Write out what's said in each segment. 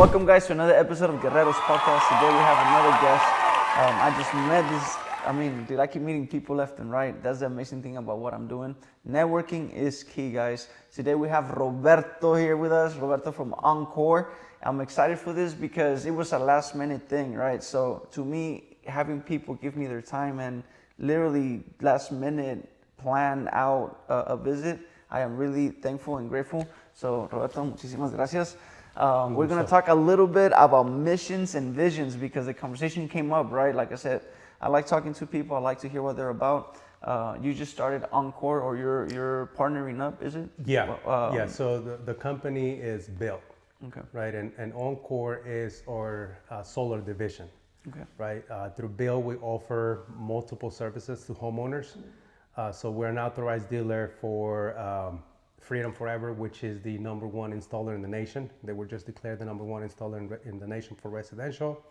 Welcome, guys, to another episode of Guero's podcast. Today we have another guest. I just met this. Dude, I keep meeting people left and right. That's the amazing thing about what I'm doing. Networking is key, guys. Today we have Roberto here with us. Roberto from Encore. I'm excited for this because it was a last minute thing, right? So to me, having people give me their time and literally last minute plan out a visit, I am really thankful and grateful. So Roberto, muchísimas gracias. We're going to talk a little bit about missions and visions because the conversation came up, right? Like I said, I like talking to people. I like to hear what they're about. You just started Encore, or you're partnering up, is it? Yeah. So the company is built, okay, right? And Encore is our solar division, okay, right? Through Bill, we offer multiple services to homeowners. So we're an authorized dealer for Freedom Forever, which is the number one installer in the nation. They were just declared the number one installer in the nation for residential.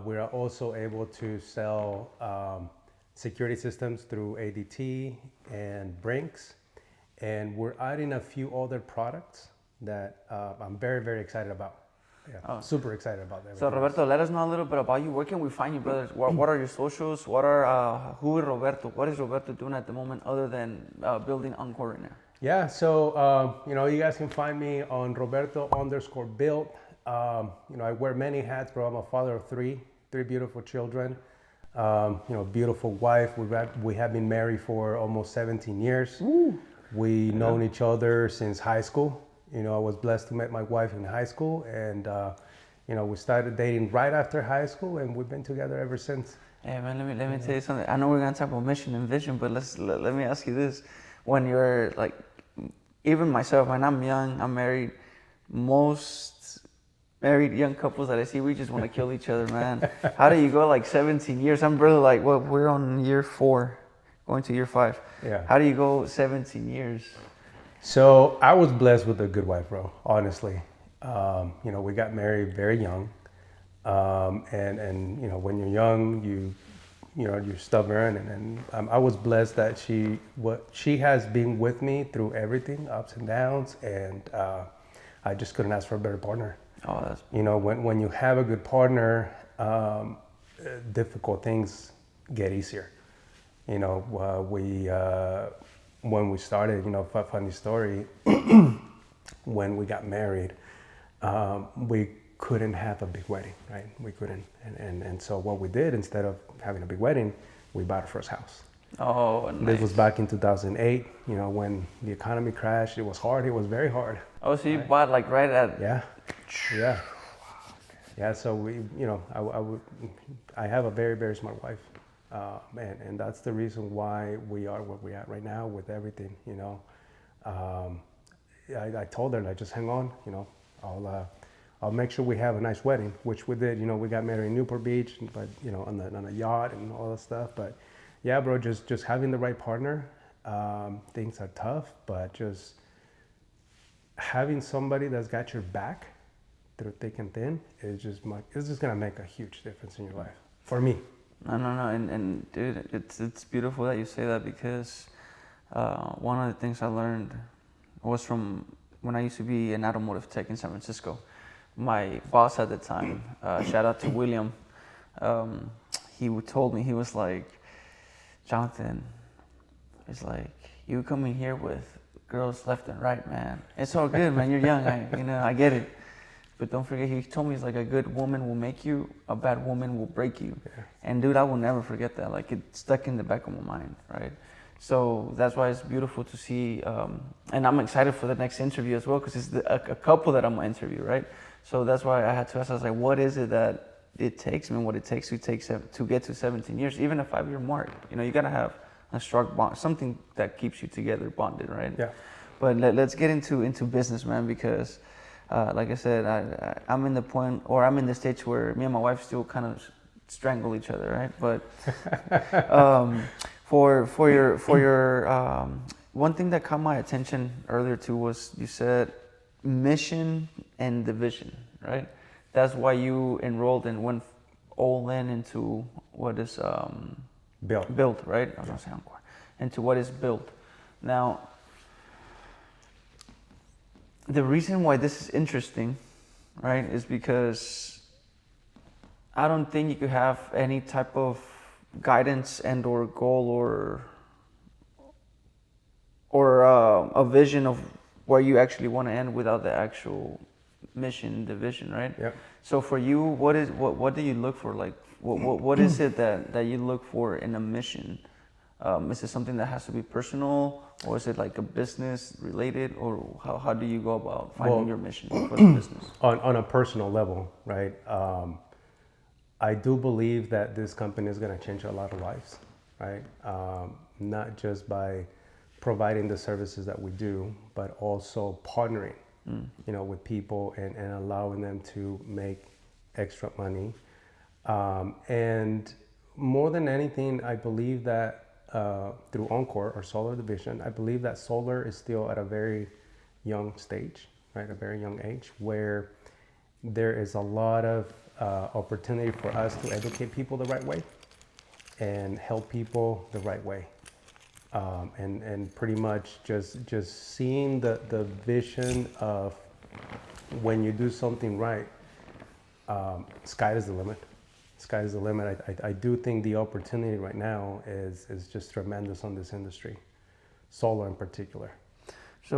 We are also able to sell security systems through ADT and Brinks. And we're adding a few other products that I'm very, very excited about. Yeah, super excited about that. So Roberto, let us know a little bit about you. Where can we find you, brothers? What are your socials? Who is Roberto? What is Roberto doing at the moment other than building Encore right now? Yeah, so you guys can find me on Roberto_built. I wear many hats, bro. I'm a father of three beautiful children. Beautiful wife. We have been married for almost 17 years. Ooh. We known each other since high school. I was blessed to meet my wife in high school, and we started dating right after high school, and we've been together ever since. Hey man, let me tell you something. I know we're gonna talk about mission and vision, but let me ask you this: when you're like, even myself, when I'm young, I'm married. Most married young couples that I see, we just want to kill each other, man. How do you go like 17 years? I'm really like, well, we're on year 4, going to year 5. Yeah. How do you go 17 years? So I was blessed with a good wife, bro. Honestly, we got married very young, and when you're young, you're stubborn, and I was blessed that she has been with me through everything, ups and downs, and I just couldn't ask for a better partner. Oh, that's when you have a good partner, difficult things get easier. When we started, funny story, when we got married, we couldn't have a big wedding, right? We couldn't. And so what we did, instead of having a big wedding, we bought our first house. Oh, nice. This was back in 2008, when the economy crashed. It was hard. It was very hard. Oh, so you bought like right at... Yeah. Yeah, so I have a very, very smart wife. And that's the reason why we are where we're at right now with everything, I told her, like, just hang on, I'll make sure we have a nice wedding, which we did. We got married in Newport Beach, but on a yacht and all that stuff. But yeah, bro, just having the right partner. Things are tough, but just having somebody that's got your back through thick and thin it's just gonna make a huge difference in your life, for me. No, and dude, it's beautiful that you say that because one of the things I learned was from when I used to be an automotive tech in San Francisco. My boss at the time, shout out to William, he told me, he was like, Jonathan, it's like, you come in here with girls left and right, man. It's all good, man. You're young, I get it. But don't forget, he told me, it's like, a good woman will make you, a bad woman will break you. Yeah. And dude, I will never forget that. Like, it's stuck in the back of my mind, right? So that's why it's beautiful to see, and I'm excited for the next interview as well, because it's a couple that I'm gonna interview, right? So that's why I had to ask, I was like, what is it that it takes, what it takes to get to 17 years, even a 5-year mark? You gotta have a strong bond, something that keeps you together, bonded, right? Yeah. But let's get into business, man, because like I said, I'm in the point, or I'm in the stage where me and my wife still kind of strangle each other, right? But for your one thing that caught my attention earlier too was you said mission and the vision, right? That's why you enrolled and went all in into what is built, right? I was gonna say Encore, into what is built. Now, the reason why this is interesting right, is because I don't think you could have any type of guidance and or goal or a vision of where you actually want to end without the actual mission, the vision, right? Yeah. So for you, what do you look for? Like, what is it that you look for in a mission? Is it something that has to be personal, or is it like a business related, or how do you go about finding your mission for the business? On a personal level, right? I do believe that this company is going to change a lot of lives, right? Not just by providing the services that we do, but also partnering, with people and allowing them to make extra money. And more than anything, I believe that through Encore, our solar division, I believe that solar is still at a very young stage, right? A very young age, where there is a lot of opportunity for us to educate people the right way and help people the right way. And pretty much just seeing the vision of when you do something right, sky is the limit. Sky is the limit. I do think the opportunity right now is just tremendous on this industry, solar in particular. So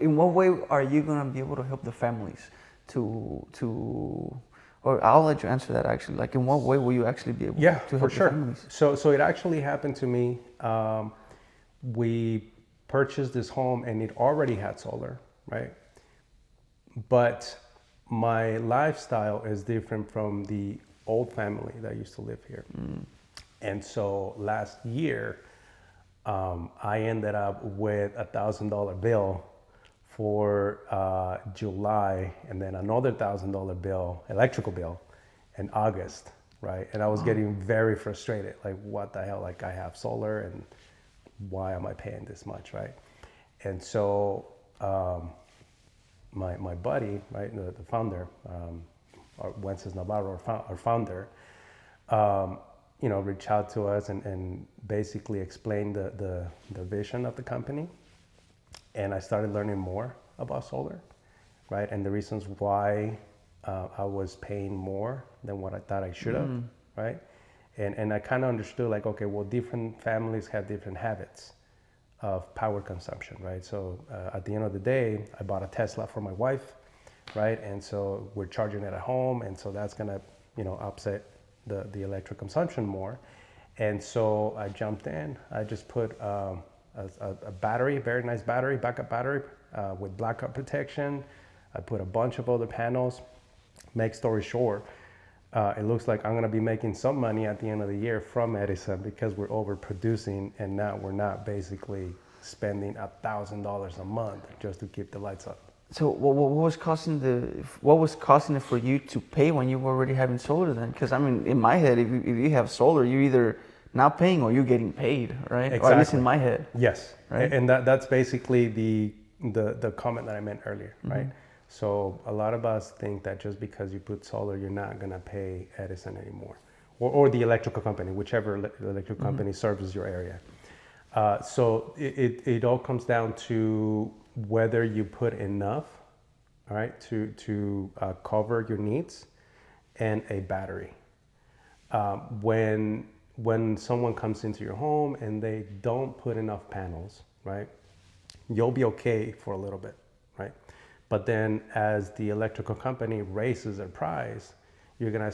in what way are you gonna be able to help the families or I'll let you answer that actually. Like, in what way will you actually be able to help for the sure. families? So it actually happened to me. We purchased this home and it already had solar, right? But my lifestyle is different from the old family that used to live here. And so last year, I ended up with $1,000 bill for July, and then another $1,000 bill, electrical bill, in August, right? And I was getting very frustrated, like, what the hell? Like, I have solar, and why am I paying this much, right? And so my buddy, right, the founder, Wences Navarro, our founder, reached out to us and basically explained the vision of the company. And I started learning more about solar, right? And the reasons why I was paying more than what I thought I should have, right? And I kind of understood, like, okay, well, different families have different habits of power consumption, right? So at the end of the day, I bought a Tesla for my wife, right? And so we're charging it at home, and so that's gonna, upset the electric consumption more. And so I jumped in. I just put a battery, very nice battery, backup battery with blackout protection. I put a bunch of other panels. Make story short, it looks like I'm gonna be making some money at the end of the year from Edison because we're overproducing, and now we're not basically spending $1,000 a month just to keep the lights up. So what was costing it for you to pay when you were already having solar then? Because I mean, in my head, if you have solar, you're either not paying or you're getting paid, right? Exactly. Or at least in my head. Yes, right. And that's basically the comment that I meant earlier, right? So a lot of us think that just because you put solar, you're not gonna pay Edison anymore, or the electrical company, whichever electrical company serves your area. So it all comes down to whether you put enough, all right, to cover your needs, and a battery. When someone comes into your home and they don't put enough panels, right, you'll be okay for a little bit, right? But then as the electrical company raises their price, you're gonna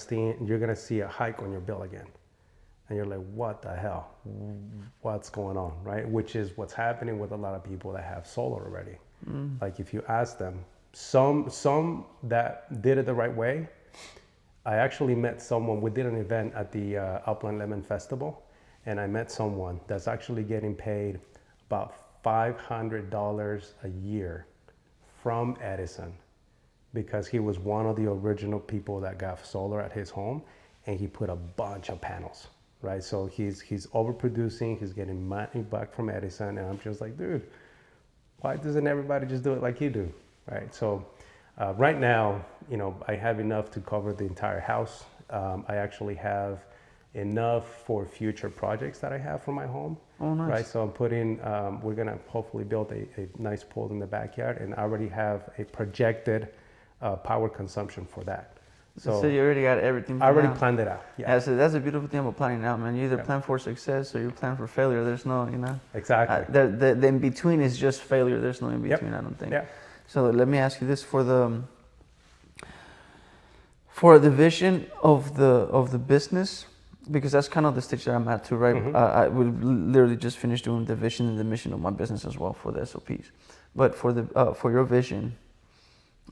see a hike on your bill again. And you're like, what the hell? What's going on, right? Which is what's happening with a lot of people that have solar already. Like, if you ask them, some that did it the right way. I actually met someone, we did an event at the Upland Lemon Festival, and I met someone that's actually getting paid about $500 a year from Edison because he was one of the original people that got solar at his home, and he put a bunch of panels, right? So he's overproducing, he's getting money back from Edison, and I'm just like, dude, why doesn't everybody just do it like you do, right? So right now, I have enough to cover the entire house. I actually have enough for future projects that I have for my home. Oh, nice. Right, so I'm putting, we're gonna hopefully build a nice pool in the backyard, and I already have a projected power consumption for that. So you already got everything I already planned out. planned it out. Yeah, Yeah, so that's a beautiful thing about planning out, man. You either plan for success or you plan for failure. There's no, exactly. the in between is just failure. There's no in between, I don't think. Yeah. So let me ask you this: for the vision of the business, because that's kind of the stage that I'm at too, right? I would literally just finish doing the vision and the mission of my business as well for the SOPs. But for your vision,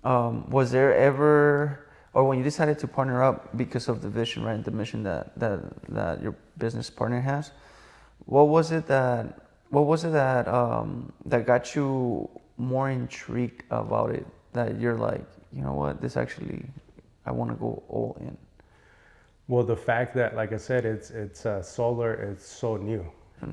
was there ever, or when you decided to partner up because of the vision, right, the mission that your business partner has, what was it that that got you more intrigued about it? That you're like, you know what, this actually, I want to go all in. Well, the fact that, like I said, it's solar, it's so new.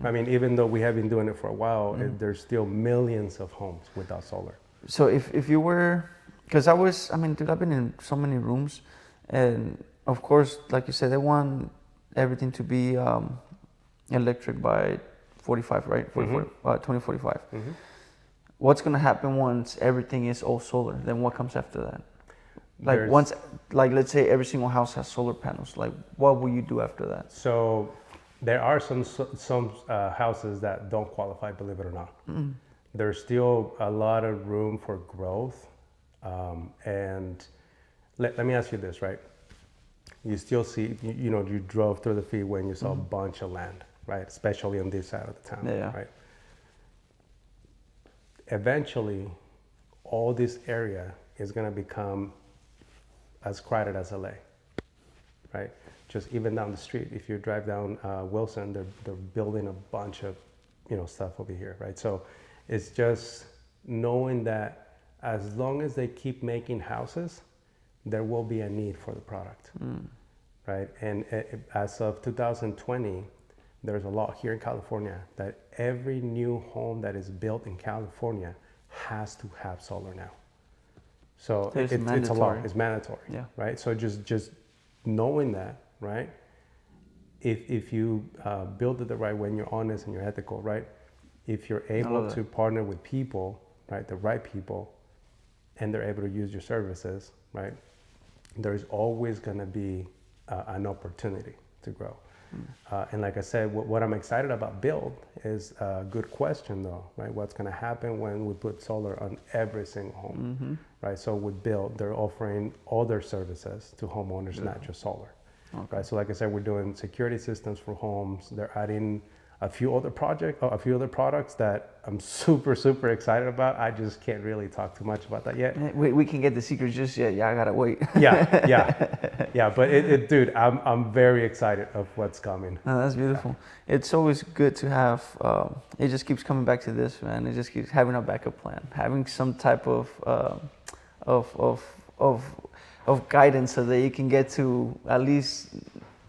I mean, even though we have been doing it for a while, there's still millions of homes without solar. So if you were, because dude, I've been in so many rooms, and of course, like you said, they want everything to be electric by 45, right? 2045. What's gonna happen once everything is all solar? Then what comes after that? Like let's say every single house has solar panels. Like, what will you do after that? So there are some houses that don't qualify, believe it or not. There's still a lot of room for growth. And let me ask you this, right? You still see, you drove through the field and you saw a bunch of land, right? Especially on this side of the town, right? Eventually, all this area is going to become as crowded as LA, right? Just even down the street, if you drive down Wilson, they're building a bunch of, stuff over here, right? So it's just knowing that as long as they keep making houses, there will be a need for the product, right? And as of 2020, there's a law here in California that every new home that is built in California has to have solar now. So it's a law, it's mandatory, right? So just knowing that, right? If you build it the right way and you're honest and you're ethical, right? If you're able to partner with people, right, the right people, and they're able to use your services, right, there's always going to be an opportunity to grow. And like I said, what I'm excited about Build is a good question though, right? What's going to happen when we put solar on every single home, right? So with Build, they're offering all their services to homeowners, not just solar, right? So like I said, we're doing security systems for homes. They're adding a few other products that I'm super, super excited about. I just can't really talk too much about that yet. We can get the secret just yet. Yeah, I gotta wait. Yeah. But dude, I'm very excited of what's coming. No, that's beautiful. It's always good to have. It just keeps coming back to this, man. It just keeps having a backup plan, having some type of guidance so that you can get to, at least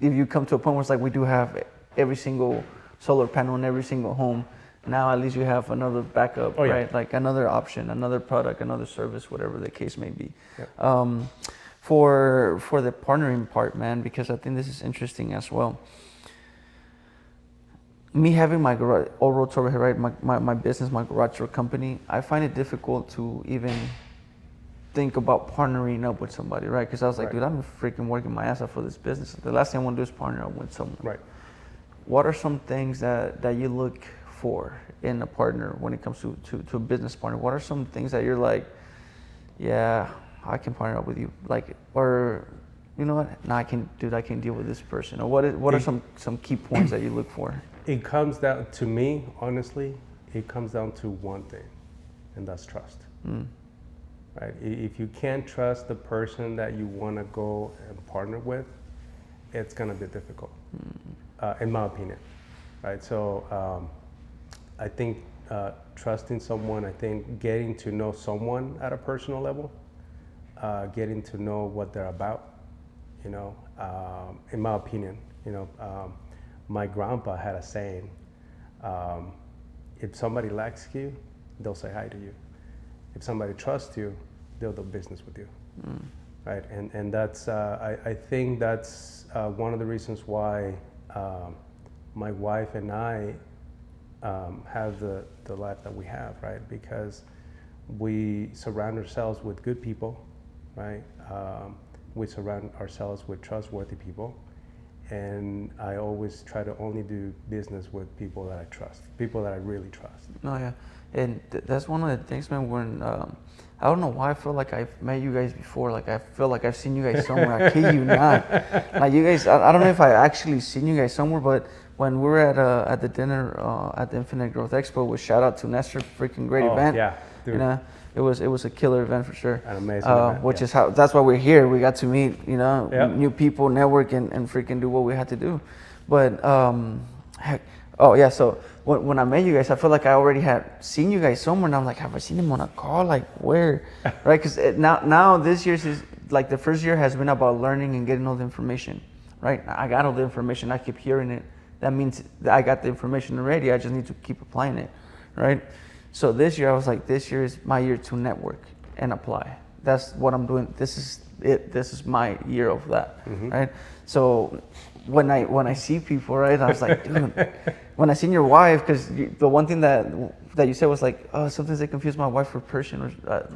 if you come to a point where it's like we do have every single solar panel in every single home. Now at least you have another backup, right? Like another option, another product, another service, whatever the case may be. For the partnering part, man, because I think this is interesting as well. Me having my garage, all roads over here, right? My business, my garage door company, I find it difficult to even think about partnering up with somebody, right? Because I was like, dude, I'm freaking working my ass off for this business. The last thing I want to do is partner up with someone. Right. What are some things that you look for in a partner when it comes to a business partner? What are some things that you're like, yeah, I can partner up with you, like, or you know what? No, I can deal with this person. Or what are some key points that you look for? It comes down to me, honestly. It comes down to one thing, and that's trust. Right? If you can't trust the person that you want to go and partner with, it's gonna be difficult. In my opinion, right? So I think trusting someone, I think getting to know someone at a personal level, getting to know what they're about, in my opinion, my grandpa had a saying, if somebody likes you, they'll say hi to you. If somebody trusts you, they'll do business with you, right? And that's, I think that's one of the reasons why my wife and I have the life that we have, right? Because we surround ourselves with good people, right? We surround ourselves with trustworthy people, and I always try to only do business with people that I trust, people that I really trust. No, yeah, and that's one of the things, man. When I don't know why I feel like I've met you guys before. Like I feel like I've seen you guys somewhere. I kid you not. Like you guys, I don't know if I actually seen you guys somewhere, but when we were at the dinner at the Infinite Growth Expo, with shout out to Nestor, freaking great event. Yeah, dude. You know, it was a killer event for sure. An amazing event, which is how that's why we're here. We got to meet Yep. new people, network, and freaking do what we had to do. But heck, oh yeah. So when I met you guys, I feel like I already had seen you guys somewhere, and I'm like, have I seen him on a call? Like where? Right? Because now this year's is like the first year has been about learning and getting all the information. Right? I got all the information. I keep hearing it. That means that I got the information already. I just need to keep applying it, right? So this year I was like, this year is my year to network and apply. That's what I'm doing. This is it. This is my year of that, right? So when I see people, right, I was like, dude. When I seen your wife, because the one thing that you said was like, oh, sometimes they confuse my wife for Persian,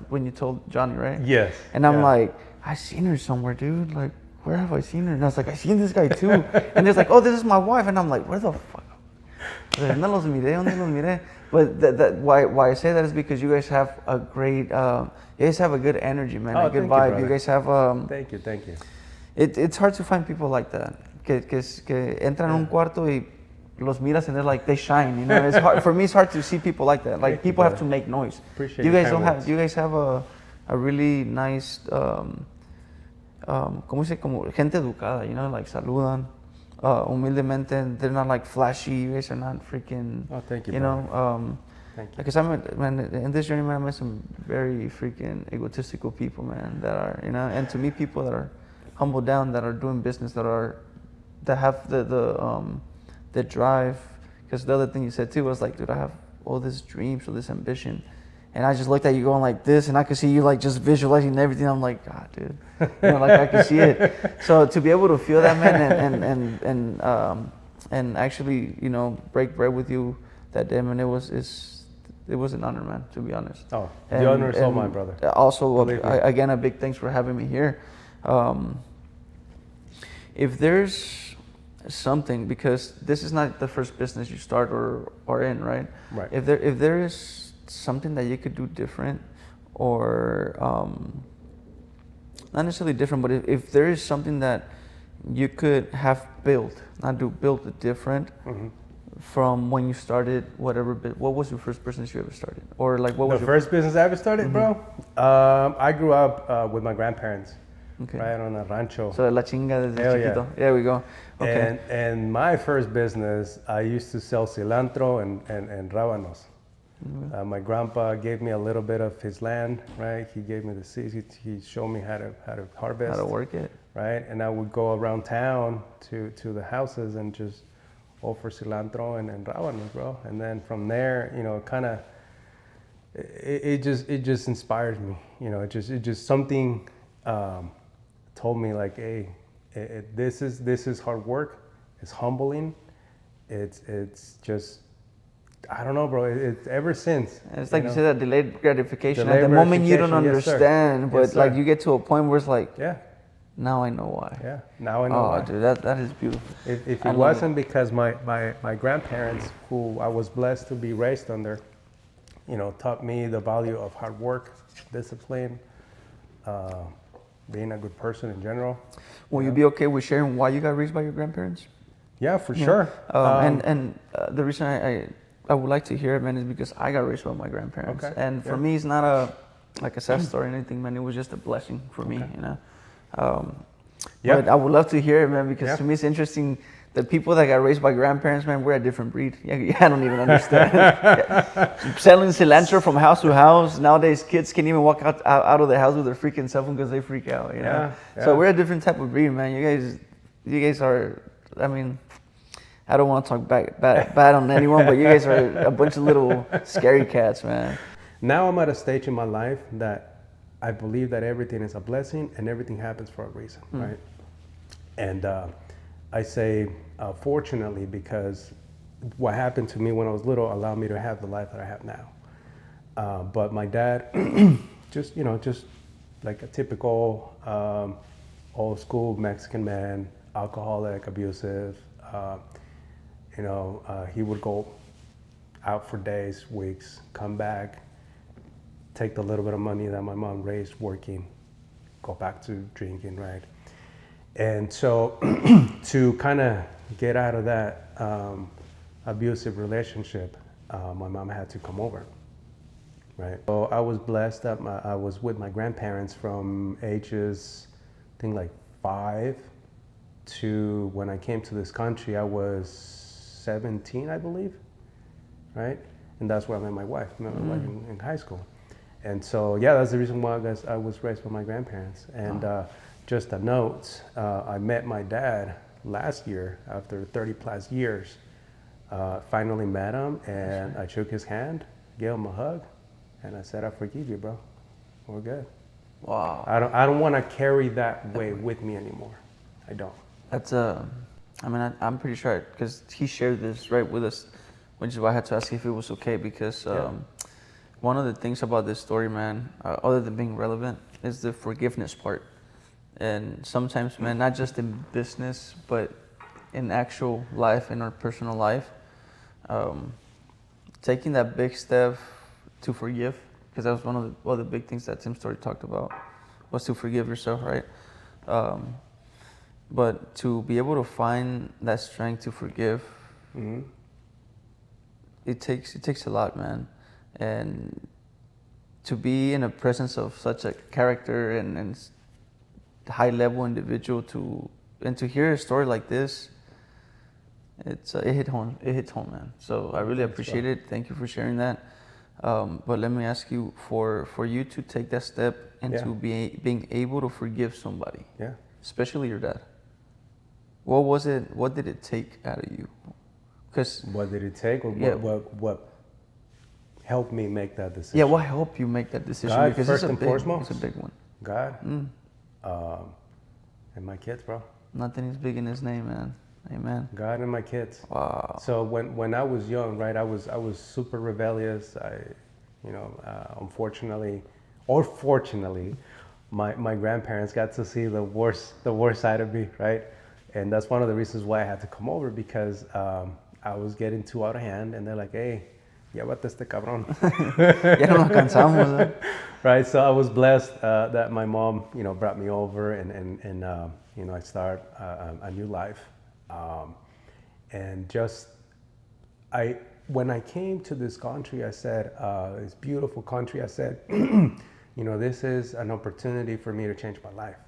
when you told Johnny, right? Yes. And I'm like, I seen her somewhere, dude. Like, where have I seen her? And I was like, I seen this guy too. And they're like, oh, this is my wife. And I'm like, where the fuck? No los miré, ¿dónde los miré? But why I say that is because you guys have a great, you guys have a good energy, man, a good vibe. You guys have, thank you. It's hard to find people like that, que entran a un cuarto y los miras and they're like, they shine, you know. It's hard for me. It's hard to see people like that. Like people have to make noise. Appreciate you guys your don't kind have. You guys have a really nice. ¿Cómo dice? Como gente educada, you know, like saludan humildemente, and they're not like flashy. You guys are not freaking. Oh, thank you. You know, thank you. because in this journey, man, I met some very freaking egotistical people, man, that are, you know, and to meet people that are humble down, that are doing business, that have the drive. Because the other thing you said too was like, dude, I have all these dreams, all this ambition. And I just looked at you going like this, and I could see you like just visualizing everything. I'm like, God, dude, you know, like I could see it. So to be able to feel that, man, and actually, you know, break bread with you that day, man, it was an honor, man, to be honest. Oh, the honor is all mine, brother. Also, again, a big thanks for having me here. If there's something, because this is not the first business you start or in, right? Right. If there is something that you could do different, or not necessarily different, but if there is something that you could have built it different from when you started, whatever, what was your first business you ever started? Or like what was the first business I ever started, bro? I grew up with my grandparents, right on a rancho. So la chinga desde chiquito. Yeah. There we go. Okay. And my first business, I used to sell cilantro and rábanos. My grandpa gave me a little bit of his land, right? He gave me the seeds. He showed me how to harvest, how to work it, right? And I would go around town to the houses and just offer cilantro and rábanos, bro. And then from there, you know, kind of, it just inspires me, you know. It just something told me like, hey, this is hard work. It's humbling. It's just, I don't know, bro. It's ever since. And it's like you said, that delayed gratification. At the moment you don't understand, but like you get to a point where it's like, yeah, now I know why. Yeah, now I know why. Oh, dude, that is beautiful. If it wasn't because my grandparents, who I was blessed to be raised under, you know, taught me the value of hard work, discipline, being a good person in general. Will you be okay with sharing why you got raised by your grandparents? Yeah, for sure. And the reason I would like to hear it, man, is because I got raised by my grandparents. Okay. And for me, it's not a sad story or anything, man. It was just a blessing for me, you know. But I would love to hear it, man, because to me it's interesting. The people that got raised by grandparents, man, we're a different breed. Yeah, I don't even understand. Selling cilantro from house to house. Nowadays, kids can't even walk out of the house with their freaking cell phone because they freak out, you know. So we're a different type of breed, man. You guys are, I mean, I don't want to talk bad on anyone, but you guys are a bunch of little scary cats, man. Now I'm at a stage in my life that I believe that everything is a blessing and everything happens for a reason, right? And I say fortunately, because what happened to me when I was little allowed me to have the life that I have now. But my dad just like a typical old school Mexican man, alcoholic, abusive. He would go out for days, weeks, come back, take the little bit of money that my mom raised working, go back to drinking, right? And so to kind of get out of that abusive relationship, my mom had to come over, right? So I was blessed that I was with my grandparents from ages, I think like 5 to when I came to this country, I was 17, I believe, right? And that's where I met my wife. I met my wife in high school. And so, yeah, that's the reason why I was raised by my grandparents. And just a note, I met my dad last year after 30 plus years. Finally met him, and I shook his hand, gave him a hug, and I said, I forgive you, bro. We're good. Wow. I don't want to carry that way with me anymore. I don't. That's I'm pretty sure, because he shared this right with us, which is why I had to ask if it was okay, because one of the things about this story, man, other than being relevant, is the forgiveness part. And sometimes, man, not just in business, but in actual life, in our personal life, taking that big step to forgive, because that was one of the big things that Tim's story talked about, was to forgive yourself, right? But to be able to find that strength to forgive, it takes a lot, man. And to be in the presence of such a character and high level individual and to hear a story like this, it hit home, man. So I really appreciate it. Thank you for sharing that. But let me ask you, for you to take that step into being able to forgive somebody, especially your dad, what was it? What did it take out of you? Because what did it take, or what helped me make that decision? Yeah, what helped you make that decision? God, because first and foremost, it's a big one. God, and my kids, bro. Nothing is big in His name, man. Amen. God and my kids. Wow. So when I was young, right, I was super rebellious. Unfortunately, or fortunately, my grandparents got to see the worst side of me, right? And that's one of the reasons why I had to come over, because I was getting too out of hand, and they're like, hey, llévate este cabrón. Ya no nos cansamos, ¿eh? Right, so I was blessed that my mom, brought me over, and I start a new life. And just, when I came to this country, I said, this beautiful country, I said, this is an opportunity for me to change my life.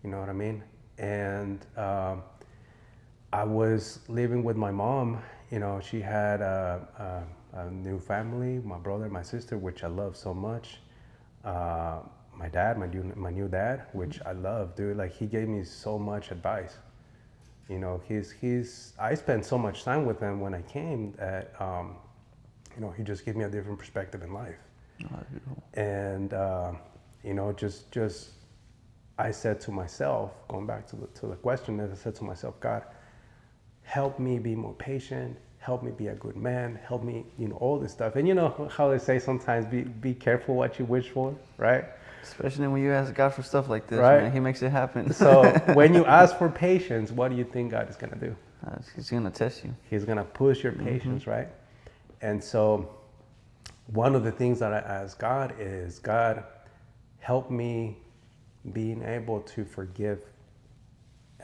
You know what I mean? And I was living with my mom. She had a new family, my brother, my sister, which I love so much. My dad, my new dad, which I love, dude. Like, he gave me so much advice. I spent so much time with him when I came that, he just gave me a different perspective in life. And, just I said to myself, going back to the question, I said to myself, God, help me be more patient, help me be a good man, help me, all this stuff. And you know how they say sometimes be careful what you wish for, right? Especially when you ask God for stuff like this, right? Man, He makes it happen. So when you ask for patience, what do you think God is going to do? He's going to test you. He's going to push your patience, right? And so one of the things that I ask God is, God, help me being able to forgive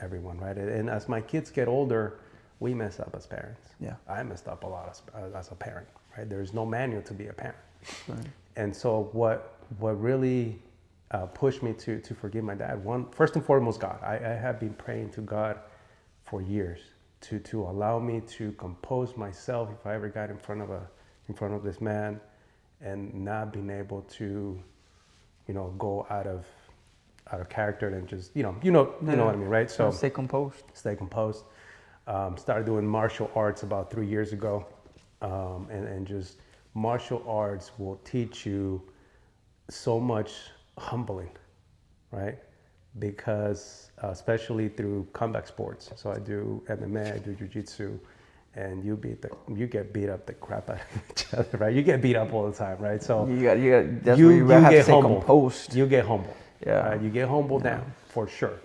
everyone, right? And as my kids get older, we mess up as parents. Yeah. I messed up a lot as a parent, right? There's no manual to be a parent. Right. And so what really pushed me to forgive my dad, first and foremost, God. I have been praying to God for years to allow me to compose myself if I ever got in front of this man, and not being able to, go out of character and just, you know what I mean, right? So stay composed. Stay composed. Started doing martial arts about 3 years ago, and just martial arts will teach you so much humbling, right? Because especially through combat sports. So I do MMA, I do jiu-jitsu, and you get beat up the crap out of each other, right? You get beat up all the time, right? So That's where you have to stay humble. composed. You get humble. Yeah. Right? You get humbled down for sure.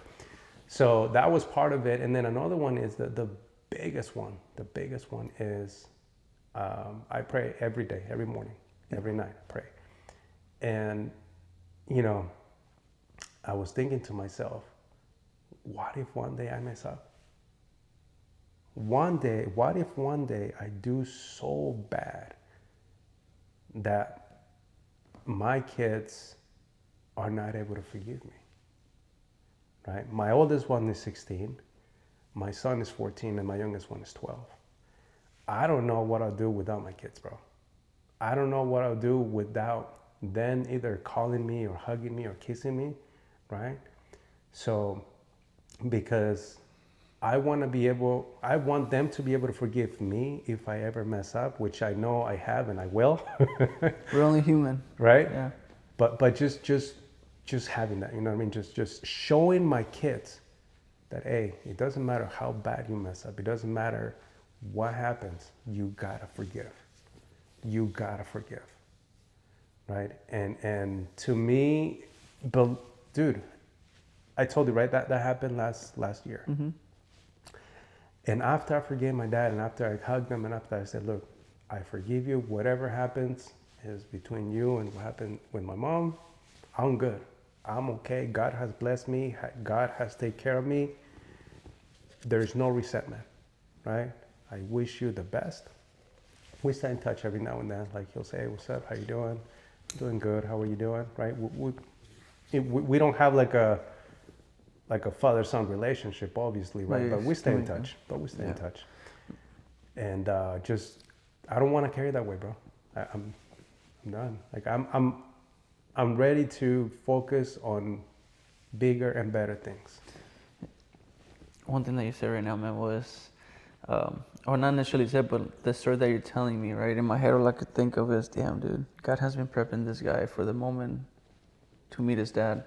So that was part of it. And then another one is the biggest one. The biggest one is I pray every day, every morning, every night I pray. And, you know, I was thinking to myself, what if one day I mess up? What if one day I do so bad that my kids are not able to forgive me? Right? My oldest one is 16, my son is 14, and my youngest one is 12. I don't know what I'll do without my kids, bro. I don't know what I'll do without them either calling me or hugging me or kissing me, right? So, because I want them to be able to forgive me if I ever mess up, which I know I have and I will. We're only human. Right? Yeah. But just having that, you know what I mean? Just showing my kids that, hey, it doesn't matter how bad you mess up. It doesn't matter what happens. You gotta forgive. You gotta forgive. Right? And to me, but dude, I told you, right? That happened last year. Mm-hmm. And after I forgave my dad, and after I hugged him, and after I said, look, I forgive you. Whatever happens is between you and what happened with my mom. I'm good. I'm okay. God has blessed me. God has taken care of me. There's no resentment, right? I wish you the best. We stay in touch every now and then. Like, he'll say, hey, what's up? How you doing? Doing good. How are you doing? Right? We don't have like a father-son relationship, obviously, right? Right. But we stay in touch. In touch. And just, I don't want to carry that way, bro. I'm done. Like, I'm ready to focus on bigger and better things. One thing that you said right now, man, was, or not necessarily said, but the story that you're telling me, right? In my head, all I could think of is, damn, dude, God has been prepping this guy for the moment to meet his dad,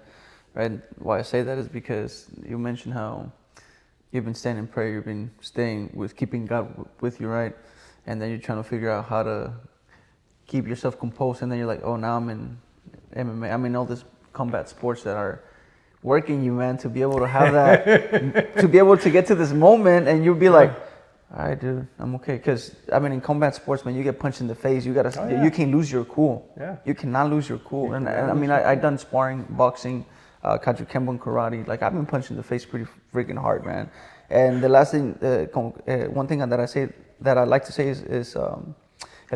right? Why I say that is because you mentioned how you've been staying in prayer, you've been staying with keeping God with you, right? And then you're trying to figure out how to keep yourself composed, and then you're like, oh, now I'm in MMA. I'm in all these combat sports that are working you, man, to be able to have that, to be able to get to this moment, and you'll be like, all right, dude, I'm okay. Because, I mean, in combat sports, man, you get punched in the face, you you can't lose your cool. Yeah. You cannot lose your cool. And I mean, I done sparring, boxing, Kaju Kembo, and karate. Like, I've been punched in the face pretty freaking hard, man. And the last thing, one thing that I like to say is el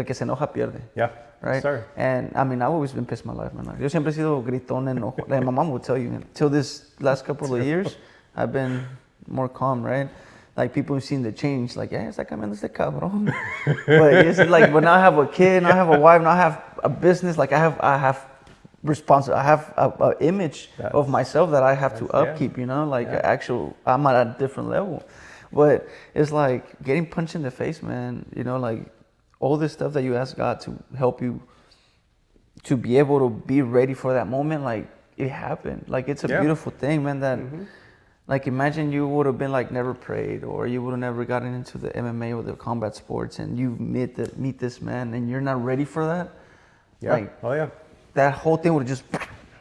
que se enoja pierde. Yeah. Right? Sir. And I mean, I've always been pissed in my life, man. Yo siempre he sido gritón, enojo. Like my mom would tell you, until this last couple of years, I've been more calm, right? Like, people have seen the change, like, yeah, está cambiando este cabrón. But it's like, but now I have a kid, now I have a wife, now I have a business. Like, I have I have a image of myself that I have to upkeep, you know, like I'm at a different level. But it's like getting punched in the face, man, you know, like all this stuff that you ask God to help you to be able to be ready for that moment, like, it happened. Like, it's a beautiful thing, man, that like, imagine you would have been like never prayed, or you would have never gotten into the MMA or the combat sports, and you meet this man and you're not ready for that. Yeah. Like, that whole thing would have just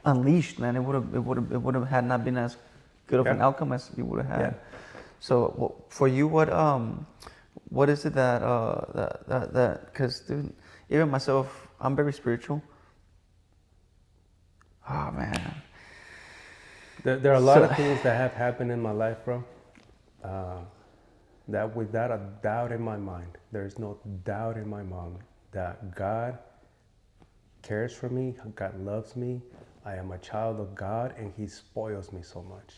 unleashed, man. It would have had not been as good of an outcome as you would have had. Yeah. So for you, what is it that because, dude, even myself, I'm very spiritual. Oh, man. There are a lot of things that have happened in my life, bro, that without a doubt in my mind, there's no doubt in my mind that God cares for me, God loves me, I am a child of God, and He spoils me so much.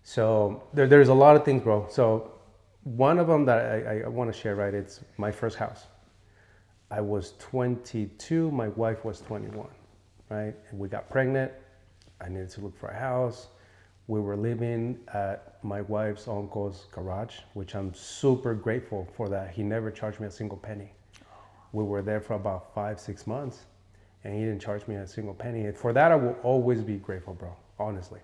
So there's a lot of things, bro. So one of them that I want to share, right, it's my first house. I was 22, my wife was 21, right? And we got pregnant. I needed to look for a house. We were living at my wife's uncle's garage, which I'm super grateful for that. He never charged me a single penny. We were there for about 5-6 months, and he didn't charge me a single penny. And for that, I will always be grateful, bro, honestly.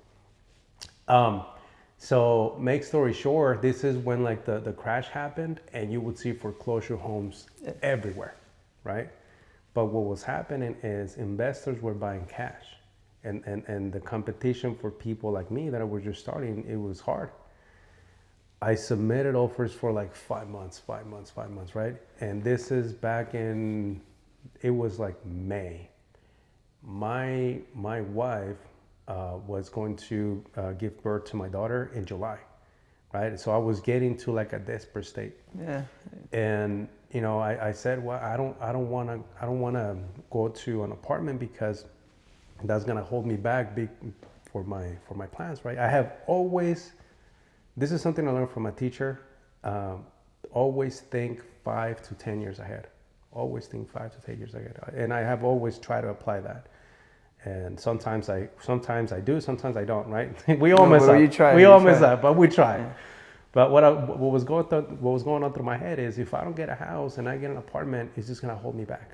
So make story short, this is when like the crash happened, and you would see foreclosure homes everywhere, right? But what was happening is investors were buying cash. and the competition for people like me that were just starting, it was hard. I submitted offers for like 5 months, right? And this is back in, it was like May. My wife was going to give birth to my daughter in July, right? So I was getting to like a desperate state. Yeah. And you know, I said, well, I don't want to go to an apartment because that's gonna hold me back for my plans, right? I have always, this is something I learned from a teacher. Always think 5 to 10 years ahead. Always think 5 to 10 years ahead, and I have always tried to apply that. And sometimes I do, sometimes I don't, right? We all mess up. We all mess up, but we try. Yeah. But what was going on through my head is, if I don't get a house and I get an apartment, it's just gonna hold me back,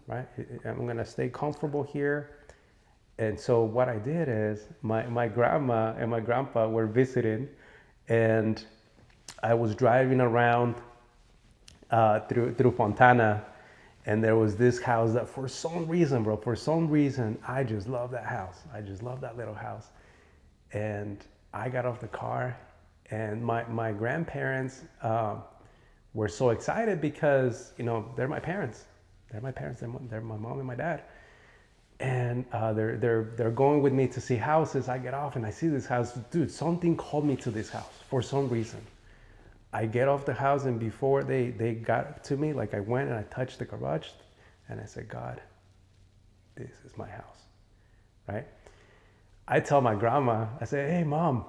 right? I'm gonna stay comfortable here. And so what I did is, my grandma and my grandpa were visiting, and I was driving around through Fontana, and there was this house that for some reason, I just love that house. I just love that little house. And I got off the car, and my grandparents were so excited because, you know, they're my parents. They're my mom and my dad. And they're going with me to see houses. I get off and I see this house. Dude, something called me to this house for some reason. I get off the house, and before they got to me, like, I went and I touched the garage, and I said, God, this is my house, right? I tell my grandma, I say, hey, Mom,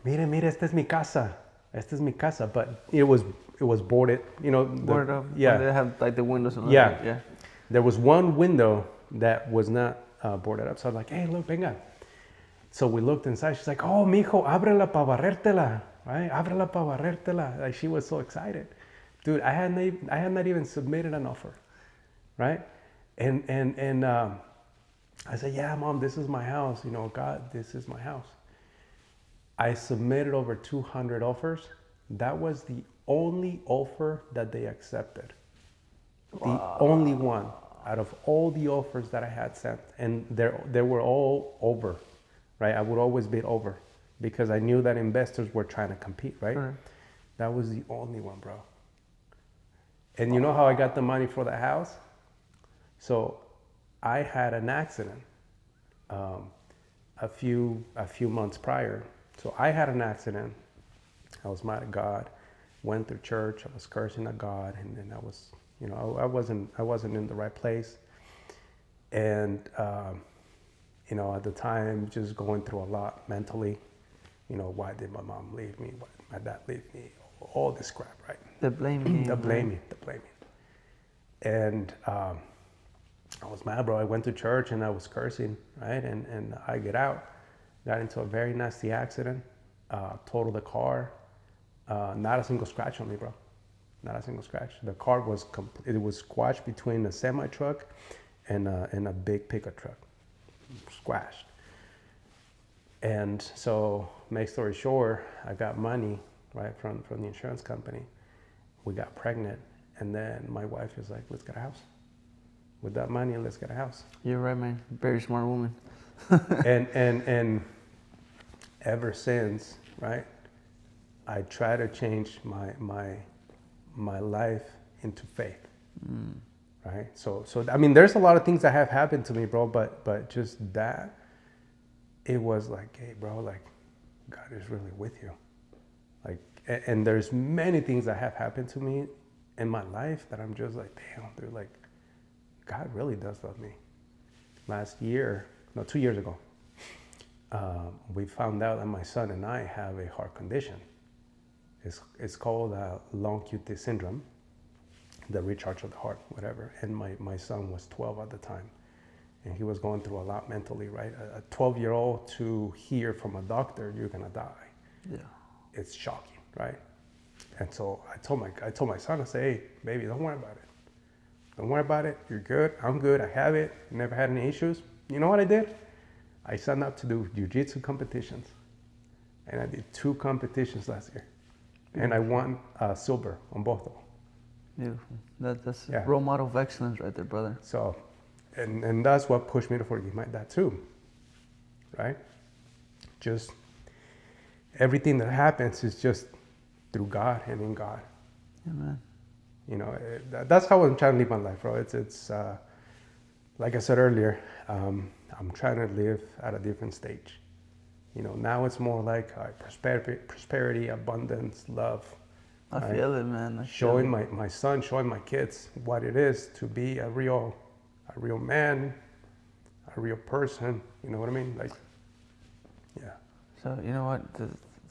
mire, esta es mi casa. Esta es mi casa. But it was boarded, you know. Boarded up. Yeah. They have like the windows on yeah. Yeah. There was one window that was not boarded up. So I'm like, hey, look, venga. So we looked inside. She's like, oh, mijo, ábrela pa barrértela. Right? Ábrela pa barrértela. Like, she was so excited. Dude, I had not even submitted an offer. Right? And I said, yeah, Mom, this is my house. You know, God, this is my house. I submitted over 200 offers. That was the only offer that they accepted. Wow. The only one out of all the offers that I had sent. And they were all over, right? I would always bid over because I knew that investors were trying to compete, right? Sure. That was the only one, bro. And you know how I got the money for the house? So I had an accident a few months prior. So I had an accident. I was mad at God, went to church. I was cursing at God, and then I was, you know, I wasn't in the right place. And you know, at the time, just going through a lot mentally. You know, why did my mom leave me? Why did my dad leave me? All this crap, right? The blaming. The blaming. And I was mad, bro. I went to church and I was cursing, right? And I got into a very nasty accident, totaled the car. Not a single scratch on me, bro. Not a single scratch. The car was it was squashed between a semi truck and a big pickup truck. Squashed. And so, make story short, I got money, right, from the insurance company. We got pregnant, and then my wife is like, let's get a house. With that money, let's get a house. You're right, man. Very smart woman. and ever since, right, I try to change my life into faith, right? So I mean, there's a lot of things that have happened to me, bro, but just that, it was like, hey, bro, like, God is really with you. Like, and there's many things that have happened to me in my life that I'm just like, damn, dude, like, God really does love me. 2 years ago, we found out that my son and I have a heart condition. It's called long QT syndrome, the recharge of the heart, whatever. And my son was 12 at the time. And he was going through a lot mentally, right? A 12-year-old to hear from a doctor, you're gonna die. Yeah. It's shocking, right? And so I told my son, I said, hey, baby, don't worry about it. Don't worry about it. You're good. I'm good. I have it. Never had any issues. You know what I did? I signed up to do jiu-jitsu competitions. And I did 2 competitions last year. And I won silver on both of them. Beautiful. That's a role model of excellence right there, brother. So, and that's what pushed me to forgive my dad too. right? Just everything that happens is just through God and in God. Amen. You know, that's how I'm trying to live my life, bro. It's like I said earlier, I'm trying to live at a different stage. You know, now it's more like prosperity, abundance, love. I right? feel it, man. I feel Showing it. my son, showing my kids what it is to be a real man, a real person. You know what I mean? Like, yeah. So, you know what?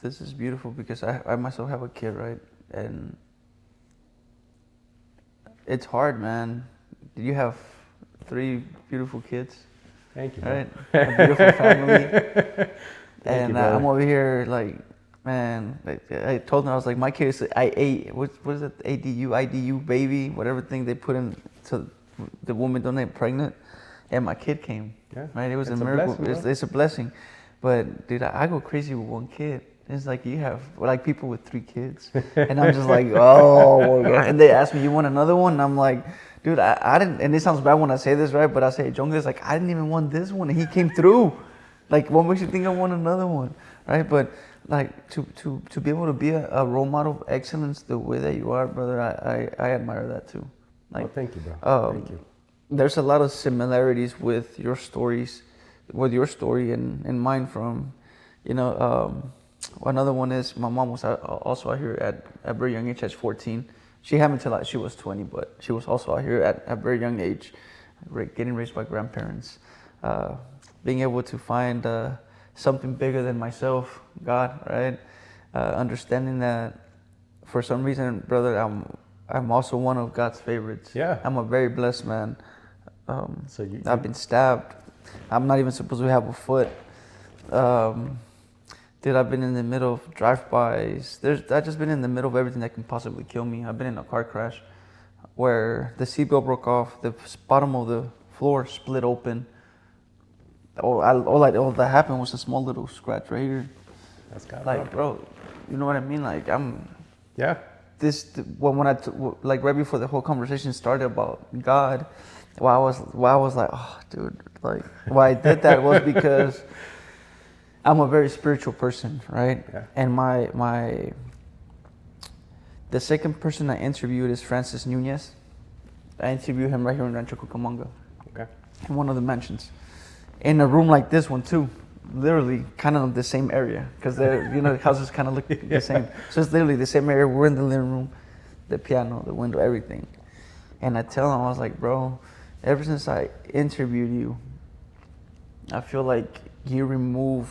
This is beautiful because I myself have a kid, right? And it's hard, man. You have 3 beautiful kids, Thank you, bro. right? A beautiful family. Thank you, And brother. I'm over here like, man, I told them, I was like, my kid is what is it, IDU, baby, whatever thing they put in to the woman don't get pregnant. And my kid came, Yeah, right? It was a it's a miracle. blessing, bro. It's a blessing. But dude, I go crazy with 1 kid. It's like you have like people with 3 kids. And I'm just like, oh, my God. And they ask me, you want another one? And I'm like, dude, I didn't, and it sounds bad when I say this, right? But I say, Jungle's like, I didn't even want this one. And he came through. Like, what makes you think I want another one, right? But like to be able to be a role model of excellence the way that you are, brother, I admire that too. Like, Oh, thank you, bro. Thank you. There's a lot of similarities with your story and mine from, you know, another one is my mom was also out here at a very young age, at 14. She had me till like she was 20, but she was also out here at a very young age, getting raised by grandparents. Being able to find something bigger than myself, God, right? Understanding that for some reason, brother, I'm also one of God's favorites. Yeah. I'm a very blessed man. So I've been stabbed. I'm not even supposed to have a foot. Dude, I've been in the middle of drive-bys. I've just been in the middle of everything that can possibly kill me. I've been in a car crash where the seatbelt broke off, the bottom of the floor split open. All that happened was a small little scratch right here. That's God, Like, bro, you know what I mean? Like, Yeah. like right before the whole conversation started about God, why I was like, oh, dude, like, why I did that was because I'm a very spiritual person, right? Yeah. And the second person I interviewed is Francis Nunez. I interviewed him right here in Rancho Cucamonga, Okay. in one of the mansions, in a room like this one too, literally kind of the same area, because the houses kind of look the same. So it's literally the same area. We're in the living room, the piano, the window, everything. And I tell him, I was like, bro, ever since I interviewed you, I feel like you remove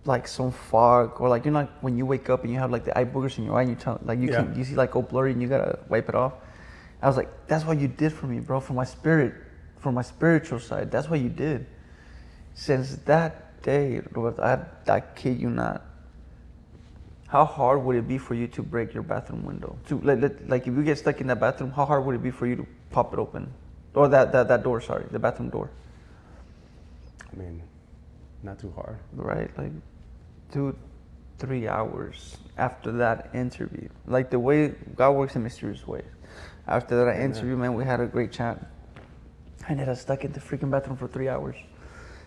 like some fog, or like, you know, like when you wake up and you have like the eye boogers in your eye and you see like go blurry and you gotta wipe it off. I was like, that's what you did for me, bro, for my spirit, for my spiritual side. That's what you did. Since that day, I kid you not, how hard would it be for you to break your bathroom window? Like if you get stuck in that bathroom, how hard would it be for you to pop it open? Or that door, sorry, the bathroom door. I mean, not too hard. Right? Like 2-3 hours after that interview. Like the way God works in mysterious ways. After that interview, man, we had a great chat. I ended up stuck in the freaking bathroom for 3 hours.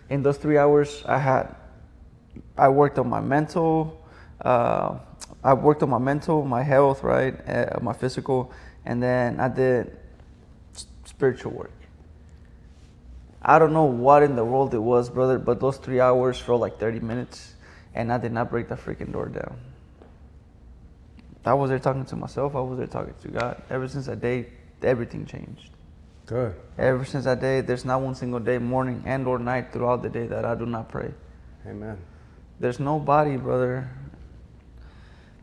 In those 3 hours, I worked on my mental, my health, right, my physical, and then I did spiritual work. I don't know what in the world it was, brother, but those 3 hours felt like 30 minutes, and I did not break the freaking door down. I was there talking to myself. I was there talking to God. Ever since that day, everything changed. Good. Ever since that day, there's not one single day, morning and or night, throughout the day that I do not pray. Amen. There's nobody, brother.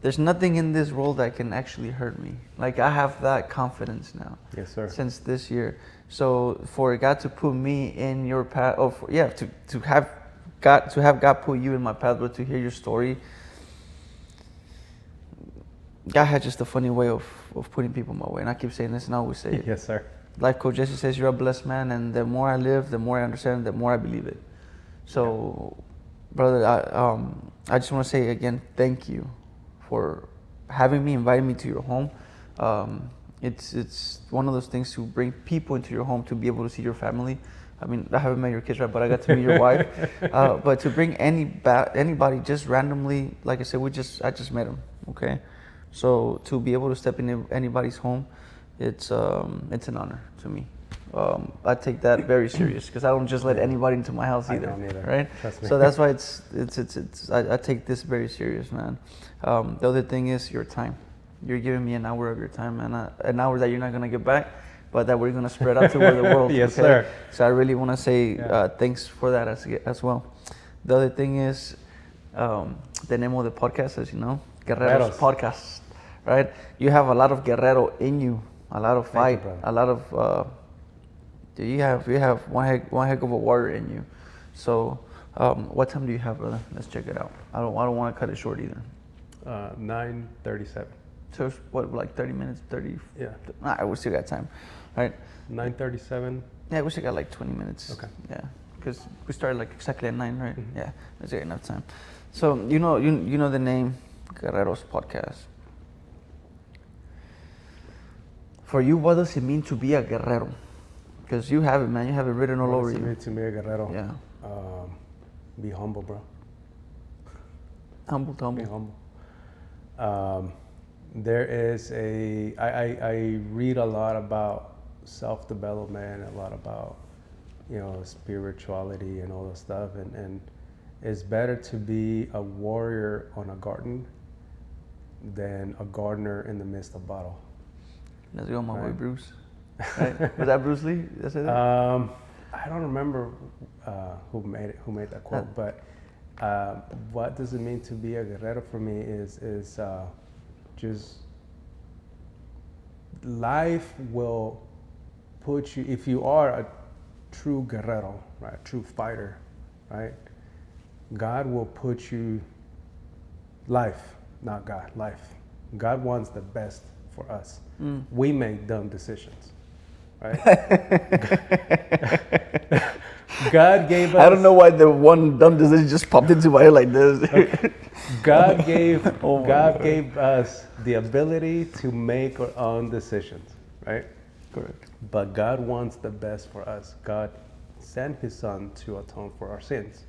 There's nothing in this world that can actually hurt me. Like, I have that confidence now. Yes, sir. Since this year. So for God to put me in your path, to have God put you in my path, but to hear your story, God had just a funny way of putting people my way. And I keep saying this and I always say it. Yes, sir. Life coach Jesse says you're a blessed man, and the more I live, the more I understand, the more I believe it. So, brother, I just want to say again, thank you for having me, inviting me to your home. It's one of those things to bring people into your home to be able to see your family, I mean, I haven't met your kids, right? But I got to meet your wife. But to bring anybody just randomly, like I said, I just met him. Okay, so to be able to step in anybody's home, it's an honor to me. I take that very serious because I don't just let anybody into my house either. I don't either. Right? Trust me. So that's why I take this very serious, man. The other thing is your time. You're giving me an hour of your time, and an hour that you're not gonna get back, but that we're gonna spread out to the world. Yes, okay? sir. So I really want to say thanks for that as well. The other thing is the name of the podcast, as you know, Guerrero's Podcast, right? You have a lot of Guerrero in you, a lot of fight, a lot of. You have one heck of a warrior in you. So, what time do you have, brother? Let's check it out. I don't want to cut it short either. 9:37. So it's what, like 30 minutes, 30? Yeah. Nah, we still got time, right? 9:37. Yeah, we still got like 20 minutes. Okay. Yeah, because we started like exactly at 9, right? Mm-hmm. Yeah, that's enough time. So you know the name Guerrero's Podcast. For you, what does it mean to be a guerrero? Because you have it, man. You have it written all over you. To me, a guerrero. Yeah. Be humble, bro. Humble. Be humble. There is I read a lot about self-development, a lot about, spirituality and all that stuff. And it's better to be a warrior on a garden than a gardener in the midst of battle. Let's go, my boy Right. Bruce. Right? Was that Bruce Lee? Did I say that? I don't remember who made that quote, but what does it mean to be a guerrero for me is just life will put you, if you are a true guerrero, right, a true fighter, right, God will put you, life, not God, life. God wants the best for us. We make dumb decisions, right? God gave us. I don't know why the one dumb decision just popped into my head like this. Okay. God gave us the ability to make our own decisions, right? Correct. But God wants the best for us. God sent His Son to atone for our sins.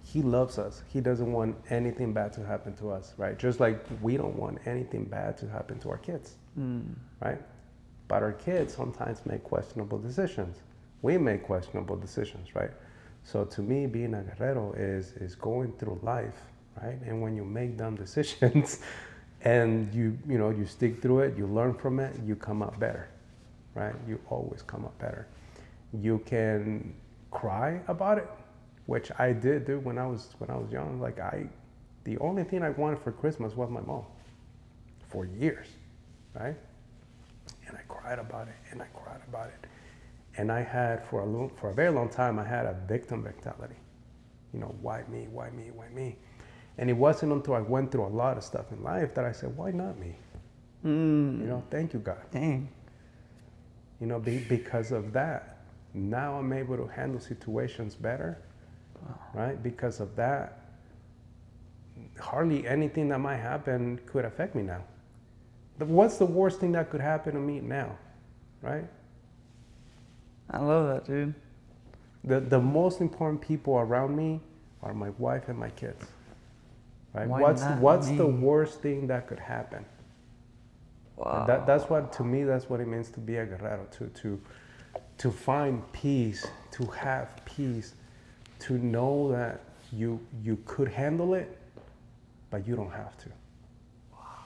He loves us. He doesn't want anything bad to happen to us, right? Just like we don't want anything bad to happen to our kids, right? But our kids sometimes make questionable decisions. We make questionable decisions, right? So to me, being a guerrero is going through life, right? And when you make dumb decisions and you stick through it, you learn from it, you come out better, right? You always come out better. You can cry about it, which I did do when I was young. Like the only thing I wanted for Christmas was my mom for years, right? And I cried about it, and I cried about it. And I had, for a very long time, I had a victim mentality. Why me, why me, why me? And it wasn't until I went through a lot of stuff in life that I said, why not me? Thank you, God. Dang. Because of that, now I'm able to handle situations better, right? Because of that, hardly anything that might happen could affect me now. What's the worst thing that could happen to me now, right? I love that, dude. The most important people around me are my wife and my kids, right? Why What's not the me? worst thing that could happen? Wow. That's what, to me, that's what it means to be a guerrero, to find peace, to have peace, to know that you could handle it, but you don't have to.